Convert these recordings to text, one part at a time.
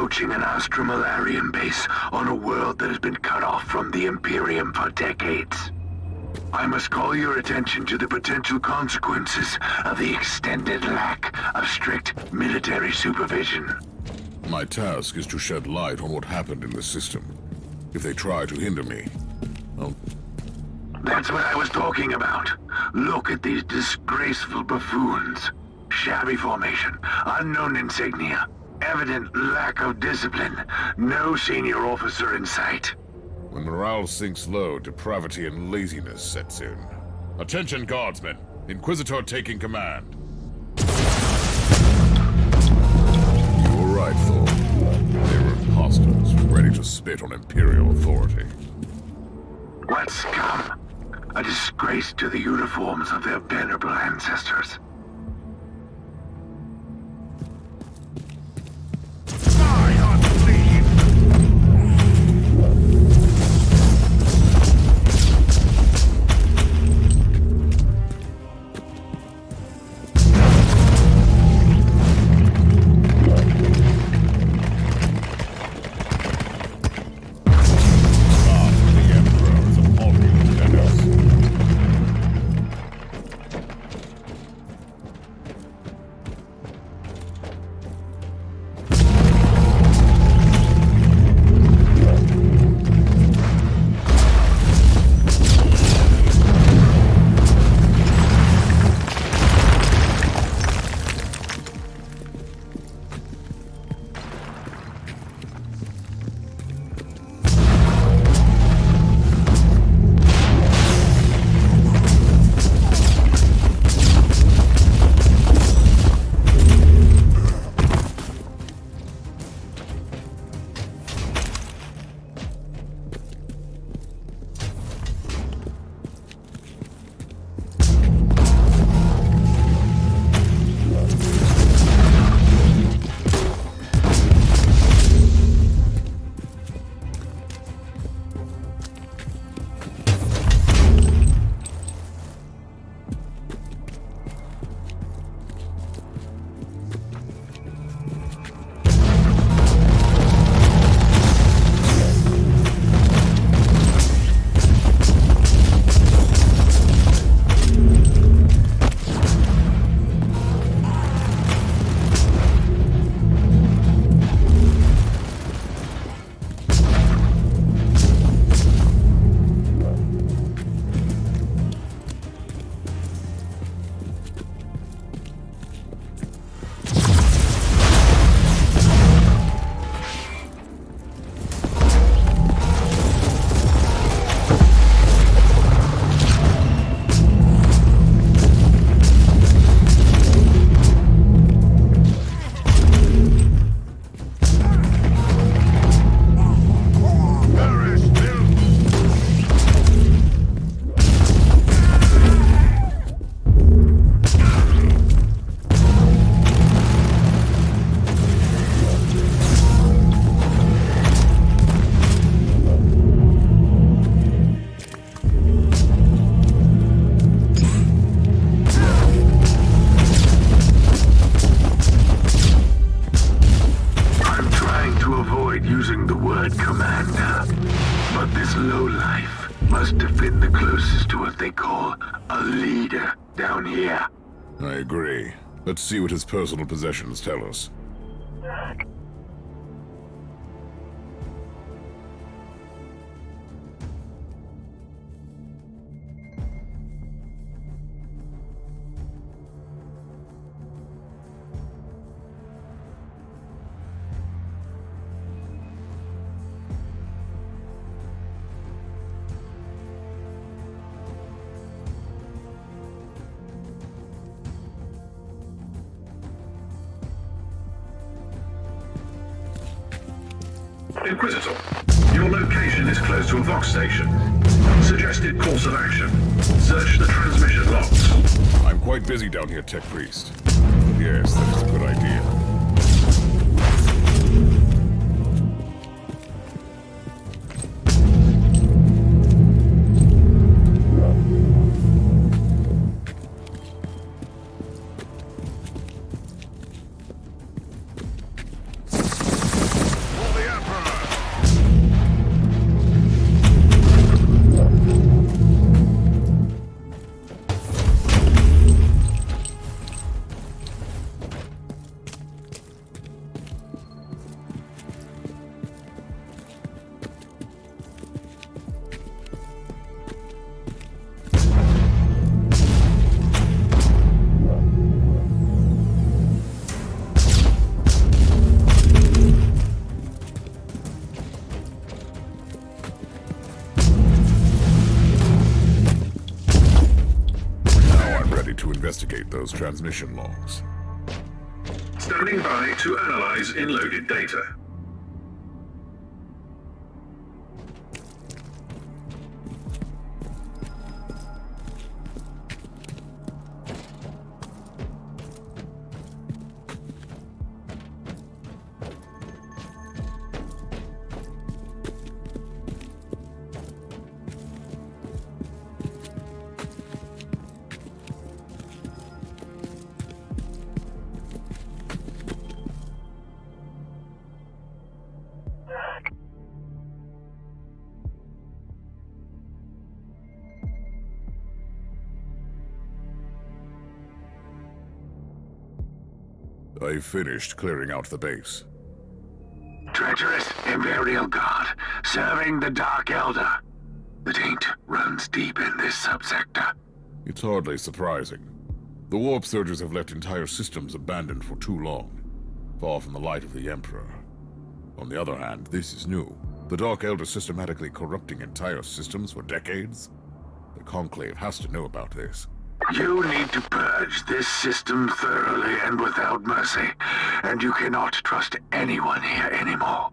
approaching an Astromalarian base on a world that has been cut off from the Imperium for decades. I must call your attention to the potential consequences of the extended lack of strict military supervision. My task is to shed light on what happened in the system. If they try to hinder me, well... That's what I was talking about. Look at these disgraceful buffoons. Shabby formation, unknown insignia, evident lack of discipline, no senior officer in sight. When morale sinks low, depravity and laziness sets in. Attention, guardsmen! Inquisitor taking command. You were right, Thor. They were imposters, ready to spit on Imperial authority. What scum! A disgrace to the uniforms of their venerable ancestors. must defend the closest to what they call a leader down here. I agree. Let's see what his personal possessions tell us. Inquisitor, your location is close to a Vox station. Suggested course of action. Search the transmission logs. I'm quite busy down here, Tech Priest. Yes, that is a good idea. those transmission logs. Standing by to analyze in-loaded data. I finished clearing out the base. Treacherous Imperial God, serving the Dark Elder. The taint runs deep in this subsector. It's hardly surprising. The warp surges have left entire systems abandoned for too long, far from the light of the Emperor. On the other hand, this is new. The Dark Elder systematically corrupting entire systems for decades? The Conclave has to know about this. You need to purge this system thoroughly and without mercy, and you cannot trust anyone here anymore.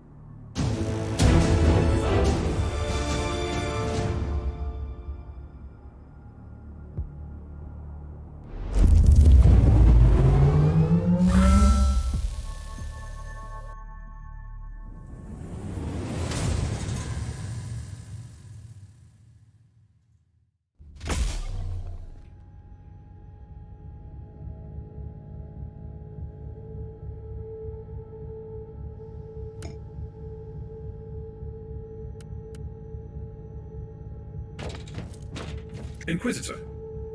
Inquisitor,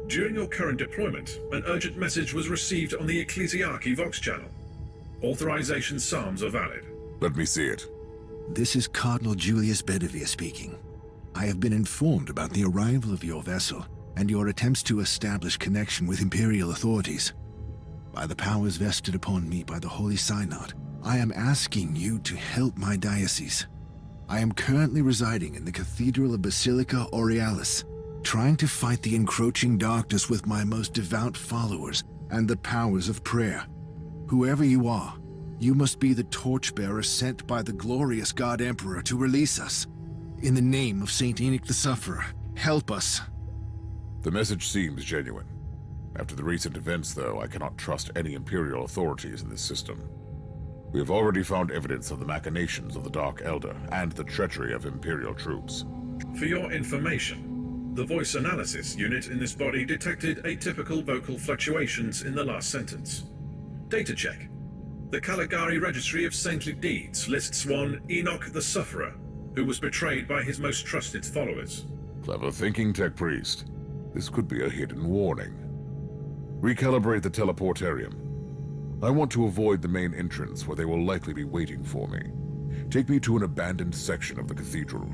during your current deployment, an urgent message was received on the Ecclesiarchy Vox channel. Authorization psalms are valid. Let me see it. This is Cardinal Julius Bedivere speaking. I have been informed about the arrival of your vessel and your attempts to establish connection with Imperial authorities. By the powers vested upon me by the Holy Synod, I am asking you to help my diocese. I am currently residing in the Cathedral of Basilica Aurealis, trying to fight the encroaching darkness with my most devout followers and the powers of prayer. Whoever you are, you must be the torchbearer sent by the glorious God Emperor to release us. In the name of Saint Enoch the Sufferer, help us. The message seems genuine. After the recent events, though, I cannot trust any Imperial authorities in this system. We have already found evidence of the machinations of the Dark Elder and the treachery of Imperial troops. For your information, the voice analysis unit in this body detected atypical vocal fluctuations in the last sentence. Data check. The Caligari Registry of Saintly Deeds lists one Enoch the Sufferer, who was betrayed by his most trusted followers. Clever thinking, Tech Priest. This could be a hidden warning. Recalibrate the teleportarium. I want to avoid the main entrance where they will likely be waiting for me. Take me to an abandoned section of the cathedral.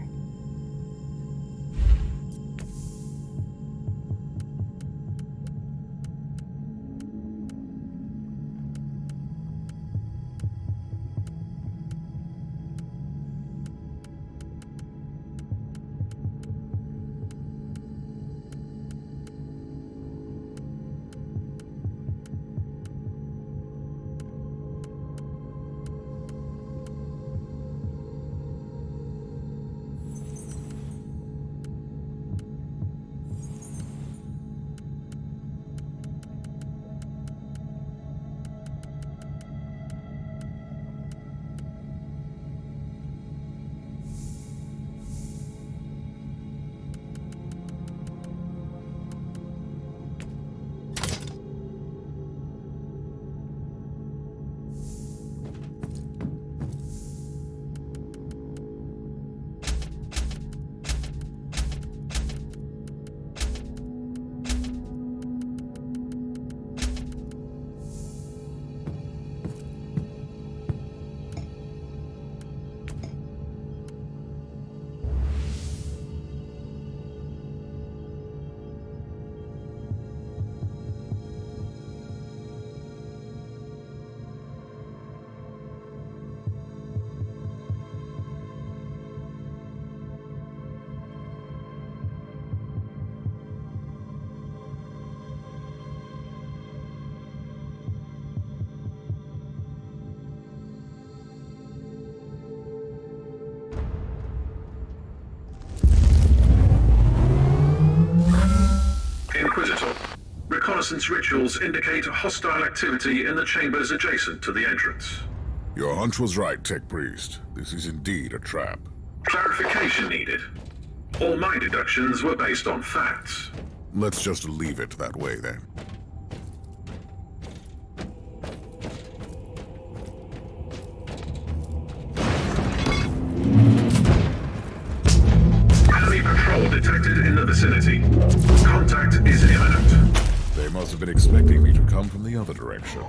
reconnaissance rituals indicate hostile activity in the chambers adjacent to the entrance. Your hunch was right, Tech Priest. This is indeed a trap. Clarification needed. All my deductions were based on facts. Let's just leave it that way, then. Enemy patrol detected in the vicinity. Contact is imminent. They must have been expecting me to come from the other direction.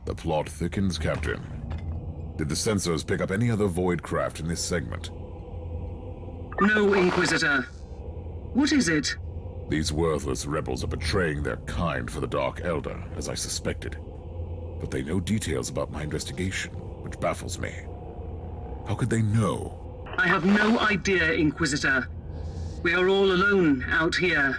The plot thickens, Captain. Did the sensors pick up any other void craft in this segment? No, Inquisitor. What is it? These worthless rebels are betraying their kind for the Dark Elder, as I suspected. But they know details about my investigation, which baffles me. How could they know? I have no idea, Inquisitor. We are all alone out here.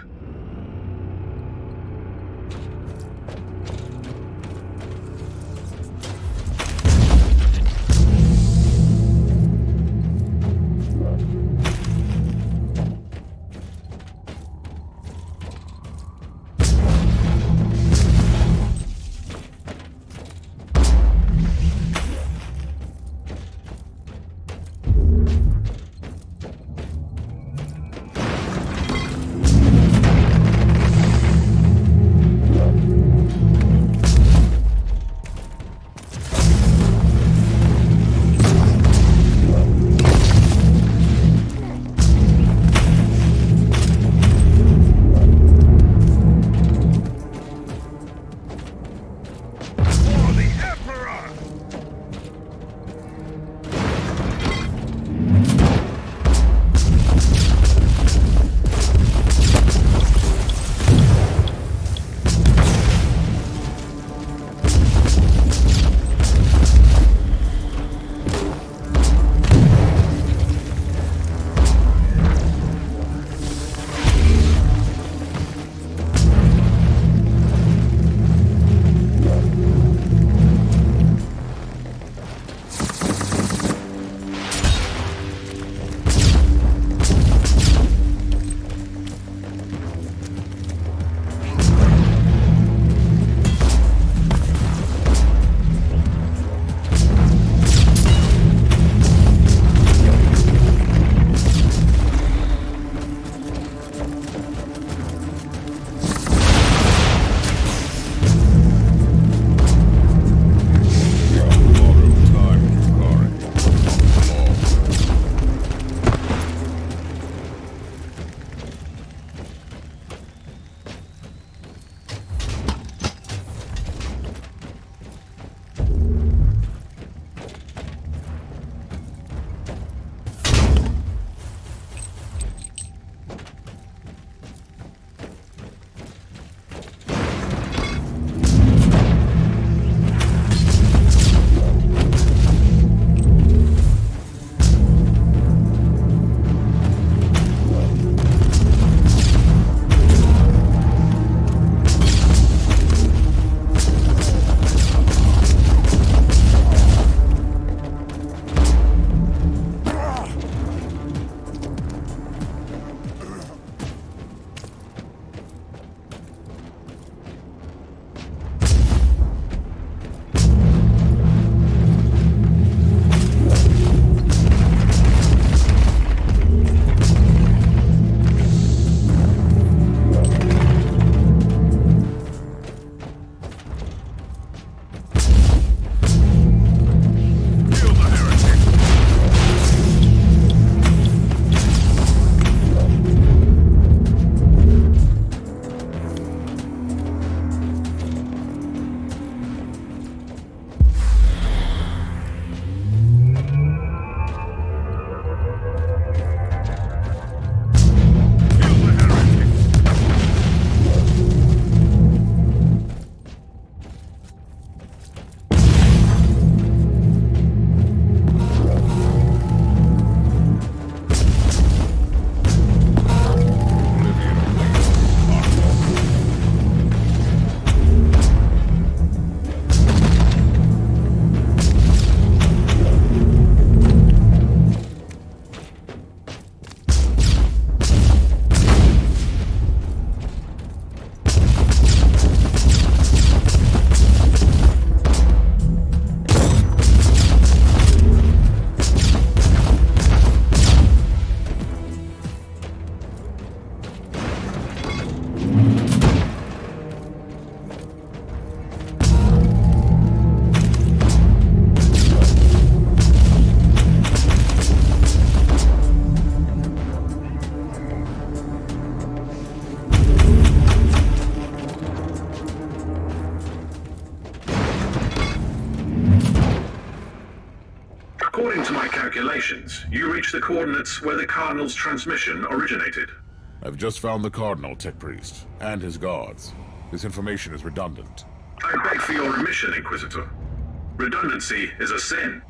You reached the coordinates where the Cardinal's transmission originated. I've just found the Cardinal, Tech Priest, and his guards. This information is redundant. I beg for your remission, Inquisitor. Redundancy is a sin.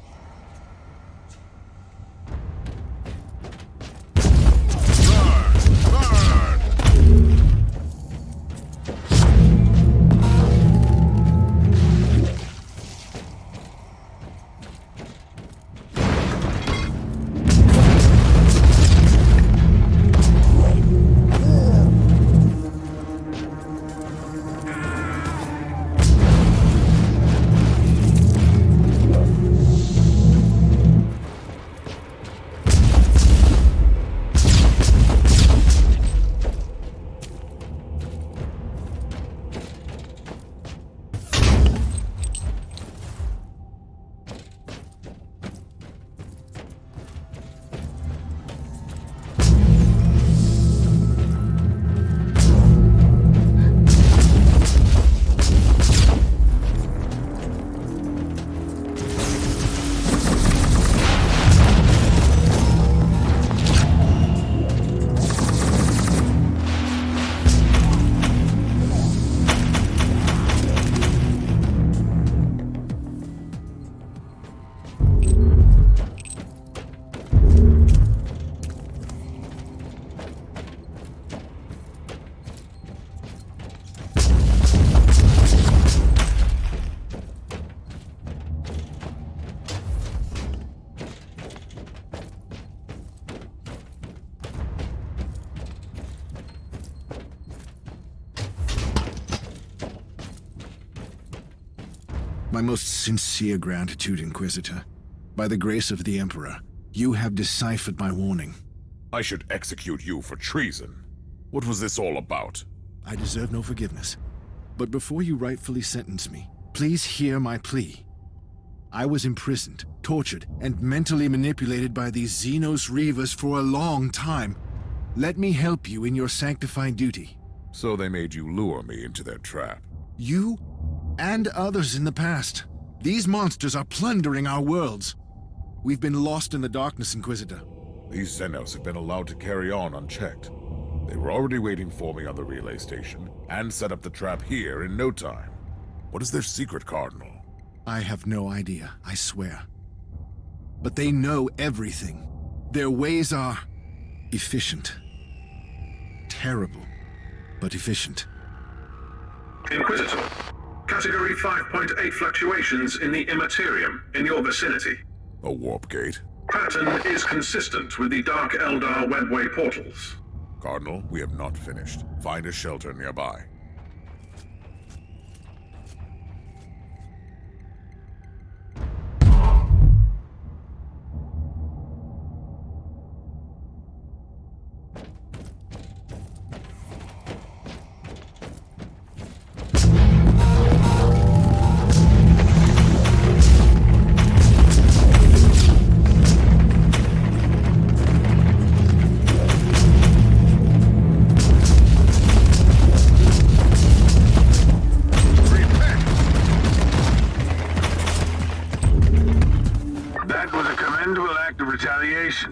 My most sincere gratitude, Inquisitor. By the grace of the Emperor, you have deciphered my warning. I should execute you for treason. What was this all about? I deserve no forgiveness. But before you rightfully sentence me, please hear my plea. I was imprisoned, tortured, and mentally manipulated by these Xenos Reavers for a long time. Let me help you in your sanctified duty. So they made you lure me into their trap. You and others in the past. These monsters are plundering our worlds. We've been lost in the darkness, Inquisitor. These Xenos have been allowed to carry on unchecked. They were already waiting for me on the relay station, and set up the trap here in no time. What is their secret, Cardinal? I have no idea, I swear. But they know everything. Their ways are efficient. Terrible, but efficient. Inquisitor, Category 5.8 fluctuations in the Immaterium in your vicinity. A warp gate? Pattern is consistent with the Dark Eldar webway portals. Cardinal, we have not finished. Find a shelter nearby.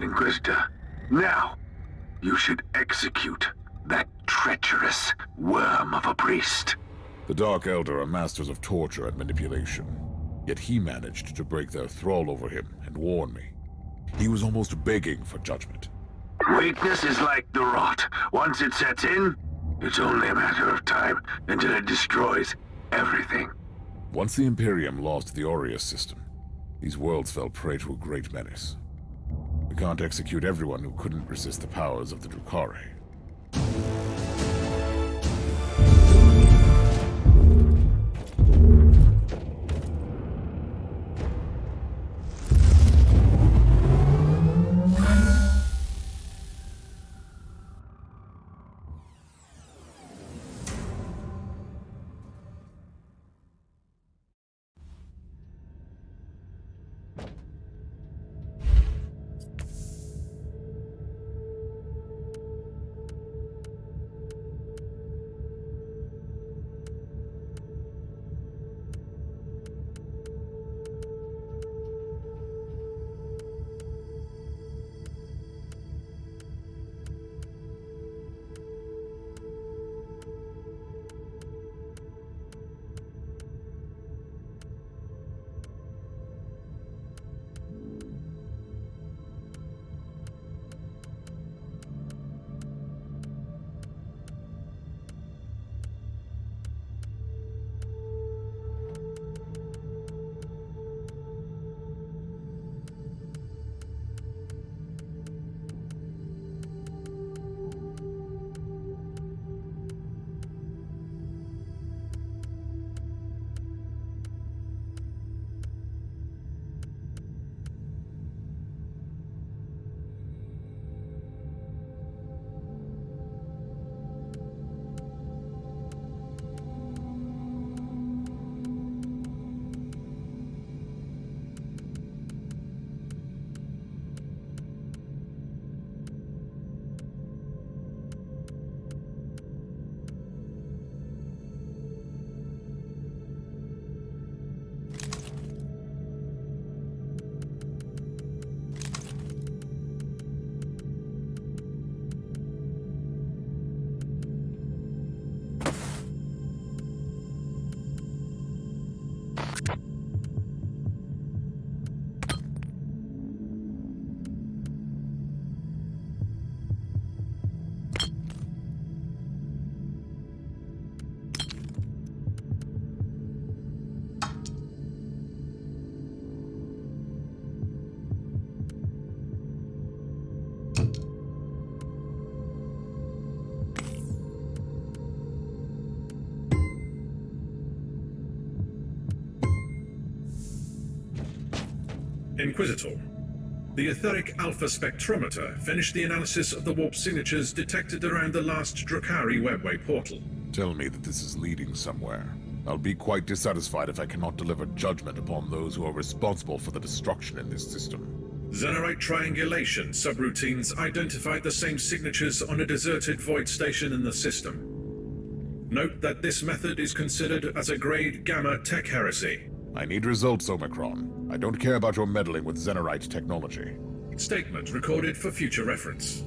Inquisitor. Now, you should execute that treacherous worm of a priest. The Dark Eldar are masters of torture and manipulation. Yet he managed to break their thrall over him and warn me. He was almost begging for judgment. Weakness is like the rot. Once it sets in, it's only a matter of time until it destroys everything. Once the Imperium lost the Aureus system, these worlds fell prey to a great menace. We can't execute everyone who couldn't resist the powers of the Drukhari. Inquisitor. The etheric alpha spectrometer finished the analysis of the warp signatures detected around the last Drakari webway portal. Tell me that this is leading somewhere. I'll be quite dissatisfied if I cannot deliver judgment upon those who are responsible for the destruction in this system. Xenorite triangulation subroutines identified the same signatures on a deserted void station in the system. Note that this method is considered as a grade Gamma tech heresy. I need results, Omicron. I don't care about your meddling with Xenorite technology. Statement recorded for future reference.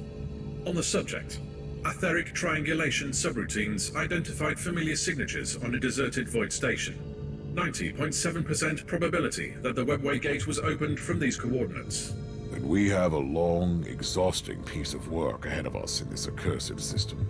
On the subject, etheric triangulation subroutines identified familiar signatures on a deserted void station. 90.7% probability that the webway gate was opened from these coordinates. Then we have a long, exhausting piece of work ahead of us in this accursed system.